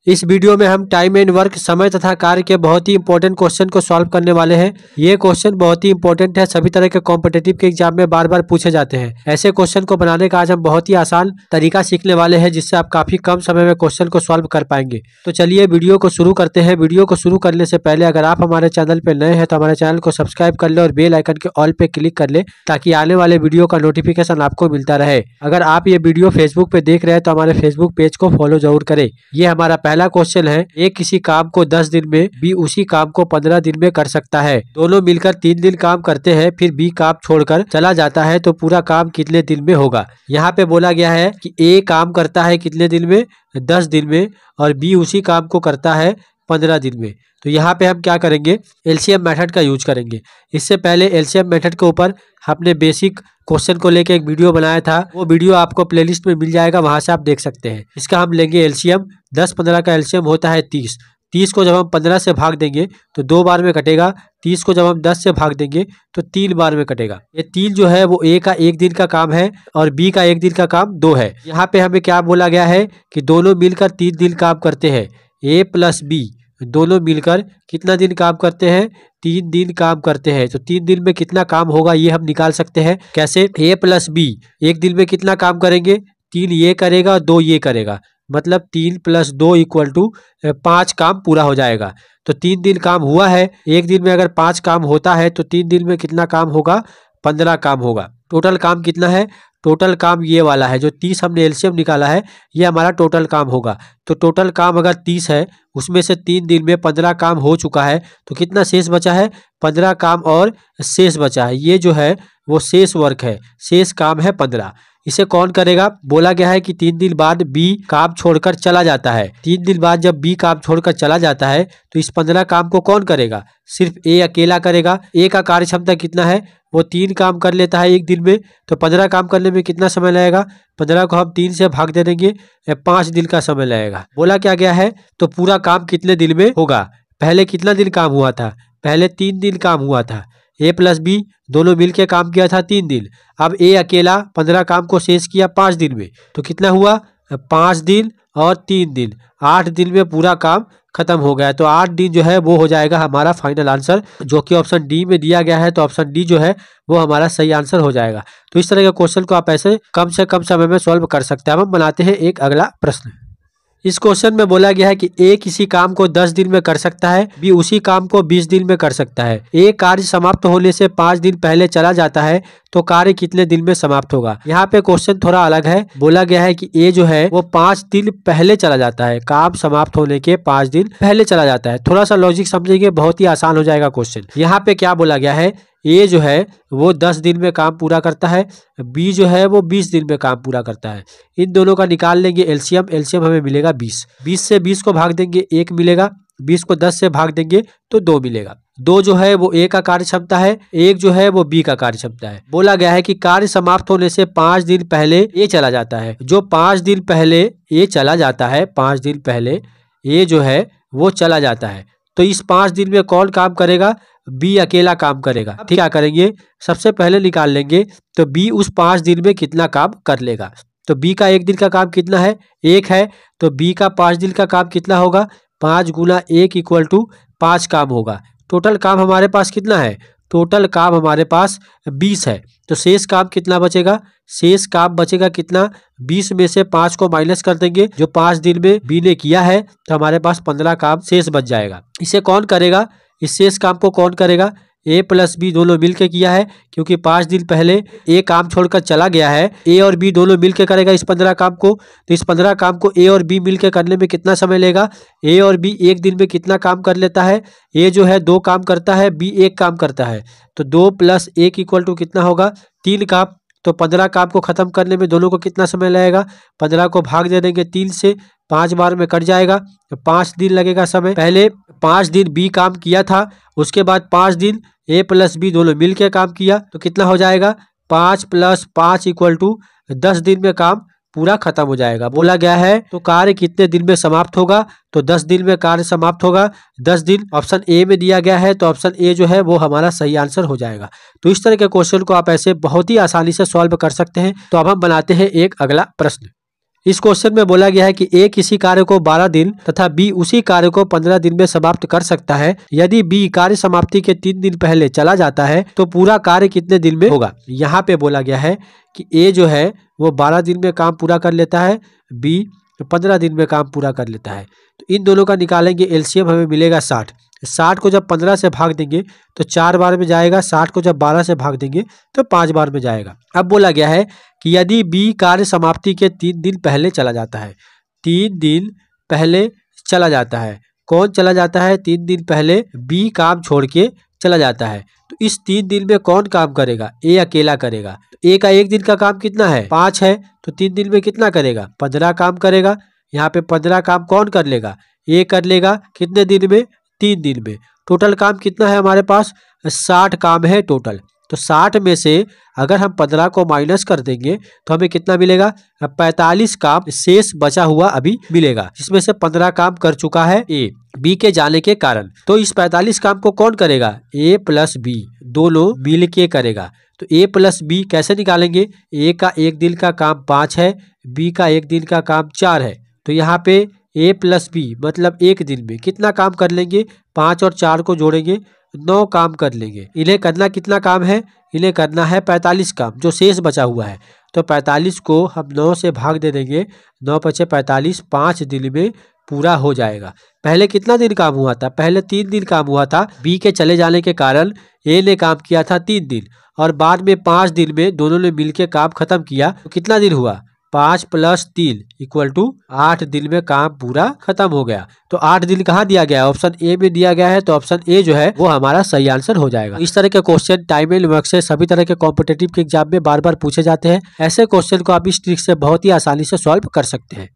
इस वीडियो में हम टाइम एंड वर्क, समय तथा कार्य के बहुत ही इंपॉर्टेंट क्वेश्चन को सॉल्व करने वाले हैं। ये क्वेश्चन बहुत ही इंपॉर्टेंट है, सभी तरह के कॉम्पिटिटिव के एग्जाम में बार बार पूछे जाते हैं। ऐसे क्वेश्चन को बनाने का आज हम बहुत ही आसान तरीका सीखने वाले हैं, जिससे आप काफी कम समय में क्वेश्चन को सॉल्व कर पाएंगे। तो चलिए वीडियो को शुरू करते हैं। वीडियो को शुरू करने से पहले अगर आप हमारे चैनल पर नए हैं तो हमारे चैनल को सब्सक्राइब कर ले और बेल आइकन के ऑल पे क्लिक कर ले, ताकि आने वाले वीडियो का नोटिफिकेशन आपको मिलता रहे। अगर आप ये वीडियो फेसबुक पे देख रहे हैं तो हमारे फेसबुक पेज को फॉलो जरूर करें। ये हमारा पहला क्वेश्चन है। ए किसी काम को 10 दिन में, बी उसी काम को 15 दिन में कर सकता है। दोनों मिलकर 3 दिन काम करते हैं, फिर बी काम छोड़कर चला जाता है, तो पूरा काम कितने दिन में होगा। यहाँ पे बोला गया है कि ए काम करता है कितने दिन में, 10 दिन में, और बी उसी काम को करता है 15 दिन में। तो यहाँ पे हम क्या करेंगे, एलसीएम मेथड का यूज करेंगे। इससे पहले एलसीएम मेथड के ऊपर हमने बेसिक क्वेश्चन को लेके एक वीडियो बनाया था, वो वीडियो आपको प्लेलिस्ट में मिल जाएगा, वहां से आप देख सकते हैं। इसका हम लेंगे एलसीएम। 10-15 का एलसीएम होता है 30। 30 को जब हम 15 से भाग देंगे तो 2 बार में कटेगा। 30 को जब हम 10 से भाग देंगे तो 3 बार में कटेगा। ये 3 जो है वो ए का 1 दिन का काम है और बी का 1 दिन का काम 2 है। यहाँ पे हमें क्या बोला गया है कि दोनों मिलकर 3 दिन काम करते हैं। ए प्लस बी दोनों मिलकर कितना दिन काम करते हैं, 3 दिन काम करते हैं। तो 3 दिन में कितना काम होगा ये हम निकाल सकते हैं। कैसे, ए प्लस बी 1 दिन में कितना काम करेंगे, 3 ये करेगा 2 ये करेगा, मतलब 3 + 2 = 5 काम पूरा हो जाएगा। तो 3 दिन काम हुआ है। 1 दिन में अगर 5 काम होता है तो 3 दिन में कितना काम होगा, 15 काम होगा। टोटल काम कितना है, टोटल काम ये वाला है जो 30 हमने एलसीएम निकाला है, ये हमारा टोटल काम होगा। तो टोटल काम अगर 30 है, उसमें से 3 दिन में 15 काम हो चुका है, तो कितना शेष बचा है, 15 काम और शेष बचा है। ये जो है वो शेष वर्क है, शेष काम है 15। इसे कौन करेगा, बोला गया है कि 3 दिन बाद बी काम छोड़कर चला जाता है। 3 दिन बाद जब बी काम छोड़कर चला जाता है तो इस 15 काम को कौन करेगा, सिर्फ ए अकेला करेगा। ए का कार्य क्षमता कितना है, वो 3 काम कर लेता है 1 दिन में, तो 15 काम करने में कितना समय लगेगा, 15 को हम 3 से भाग दे देंगे, 5 दिन का समय लगेगा। बोला क्या गया है, तो पूरा काम कितने दिन में होगा। पहले कितना दिन काम हुआ था, पहले 3 दिन काम हुआ था। ए प्लस बी दोनों मिलके काम किया था 3 दिन। अब ए अकेला 15 काम को शेष किया 5 दिन में, तो कितना हुआ, 5 दिन और 3 दिन, 8 दिन में पूरा काम खत्म हो गया। तो 8 दिन जो है वो हो जाएगा हमारा फाइनल आंसर, जो कि ऑप्शन डी में दिया गया है। तो ऑप्शन डी जो है वो हमारा सही आंसर हो जाएगा। तो इस तरह के क्वेश्चन को आप ऐसे कम से कम समय में सॉल्व कर सकते हैं। हम बनाते हैं एक अगला प्रश्न। इस क्वेश्चन में बोला गया है कि ए किसी काम को 10 दिन में कर सकता है, बी उसी काम को 20 दिन में कर सकता है। ए कार्य समाप्त होने से 5 दिन पहले चला जाता है, तो कार्य कितने दिन में समाप्त होगा। यहाँ पे क्वेश्चन थोड़ा अलग है। बोला गया है कि ए जो है वो 5 दिन पहले चला जाता है, काम समाप्त होने के 5 दिन पहले चला जाता है। थोड़ा सा लॉजिक समझेंगे, बहुत ही आसान हो जाएगा क्वेश्चन। यहाँ पे क्या बोला गया है, ए जो है वो 10 दिन में काम पूरा करता है, बी जो है वो 20 दिन में काम पूरा करता है। इन दोनों का निकाल लेंगे एलसीएम। एलसीएम हमें मिलेगा 20। 20 से 20 को भाग देंगे 1 मिलेगा, 20 को 10 से भाग देंगे तो 2 मिलेगा। 2 जो है वो ए का कार्य क्षमता है, 1 जो है वो बी का कार्य क्षमता है। बोला गया है कि कार्य समाप्त होने से 5 दिन पहले ए चला जाता है। जो 5 दिन पहले ए चला जाता है, 5 दिन पहले ए जो है वो चला जाता है, तो इस 5 दिन में कौन काम करेगा, बी अकेला काम करेगा। ठीक, क्या करेंगे, सबसे पहले निकाल लेंगे तो बी उस 5 दिन में कितना काम कर लेगा। तो बी का 1 दिन का काम कितना है, 1 है, तो बी का 5 दिन का काम कितना होगा, 5 × 1 = 5 काम होगा। टोटल काम हमारे पास कितना है, टोटल काम हमारे पास 20 है। तो शेष काम कितना बचेगा, शेष काम बचेगा कितना, 20 में से 5 को माइनस कर देंगे, जो 5 दिन में बी ने किया है, तो हमारे पास 15 काम शेष बच जाएगा। इसे कौन करेगा, इस शेष काम को कौन करेगा, ए प्लस बी दोनों मिलके किया है, क्योंकि 5 दिन पहले ए काम छोड़कर चला गया है। ए और बी दोनों मिलके करेगा इस 15 काम को, तो इस 15 काम को ए और बी मिलके करने में कितना समय लेगा, ए और बी 1 दिन में कितना काम कर लेता है, ए जो है 2 काम करता है, बी 1 काम करता है, तो 2 + 1 = कितना होगा, 3 काम। तो 15 काम को खत्म करने में दोनों को कितना समय लगेगा, 15 को भाग दे देंगे 3 से, 5 बार में कट जाएगा, तो 5 दिन लगेगा समय। पहले 5 दिन बी काम किया था, उसके बाद 5 दिन ए प्लस बी दोनों मिलके काम किया, तो कितना हो जाएगा, 5 + 5 = 10 दिन में काम पूरा खत्म हो जाएगा। बोला गया है तो कार्य कितने दिन में समाप्त होगा, तो 10 दिन में कार्य समाप्त होगा। 10 दिन ऑप्शन ए में दिया गया है, तो ऑप्शन ए जो है वो हमारा सही आंसर हो जाएगा। तो इस तरह के क्वेश्चन को आप ऐसे बहुत ही आसानी से सॉल्व कर सकते हैं। तो अब हम बनाते हैं एक अगला प्रश्न। इस क्वेश्चन में बोला गया है कि ए किसी कार्य को 12 दिन तथा बी उसी कार्य को 15 दिन में समाप्त कर सकता है। यदि बी कार्य समाप्ति के 3 दिन पहले चला जाता है तो पूरा कार्य कितने दिन में होगा। यहाँ पे बोला गया है कि ए जो है वो 12 दिन में काम पूरा कर लेता है, बी 15 दिन में काम पूरा कर लेता है। तो इन दोनों का निकालेंगे एलसीएम, हमें मिलेगा 60। 60 को जब 15 से भाग देंगे तो 4 बार में जाएगा, 60 को जब 12 से भाग देंगे तो 5 बार में जाएगा। अब बोला गया है कि यदि बी कार्य समाप्ति के 3 दिन पहले चला जाता है, 3 दिन पहले चला जाता है, कौन चला जाता है? 3 दिन पहले बी काम छोड़ के चला जाता है। तो इस 3 दिन में कौन काम करेगा? ए अकेला करेगा। तो ए का 1 दिन का काम कितना है? 5 है, तो 3 दिन में कितना करेगा? 15 काम करेगा। यहाँ पे 15 काम कौन कर लेगा? ए कर लेगा। कितने दिन में? 3 दिन में। टोटल काम कितना है हमारे पास? 60 काम है टोटल। तो 60 में से अगर हम 15 को माइनस कर देंगे तो हमें कितना मिलेगा? 45 काम शेष बचा हुआ अभी मिलेगा, जिसमें से 15 काम कर चुका है ए बी के जाने के कारण। तो इस 45 काम को कौन करेगा? ए प्लस बी दोनों मिल के करेगा। तो ए प्लस बी कैसे निकालेंगे? ए का 1 दिन का काम 5 है, बी का 1 दिन का काम 4 है। तो यहाँ पे ए प्लस बी मतलब 1 दिन में कितना काम कर लेंगे? 5 और 4 को जोड़ेंगे 9 काम कर लेंगे। इन्हें करना कितना काम है? इन्हें करना है 45 काम जो शेष बचा हुआ है। तो 45 को हम 9 से भाग दे देंगे, 9 पचे 45, 5 दिन में पूरा हो जाएगा। पहले कितना दिन काम हुआ था? पहले 3 दिन काम हुआ था। बी के चले जाने के कारण ए ने काम किया था 3 दिन और बाद में 5 दिन में दोनों ने मिलकर काम खत्म किया। तो कितना दिन हुआ? 5 + 3 = 8 दिन में काम पूरा खत्म हो गया। तो 8 दिन कहाँ दिया गया है? ऑप्शन ए में दिया गया है। तो ऑप्शन ए जो है वो हमारा सही आंसर हो जाएगा। इस तरह के क्वेश्चन टाइम एंड वर्क से सभी तरह के कॉम्पिटिटिव के एग्जाम में बार बार पूछे जाते हैं। ऐसे क्वेश्चन को आप इस ट्रिक से बहुत ही आसानी से सॉल्व कर सकते हैं।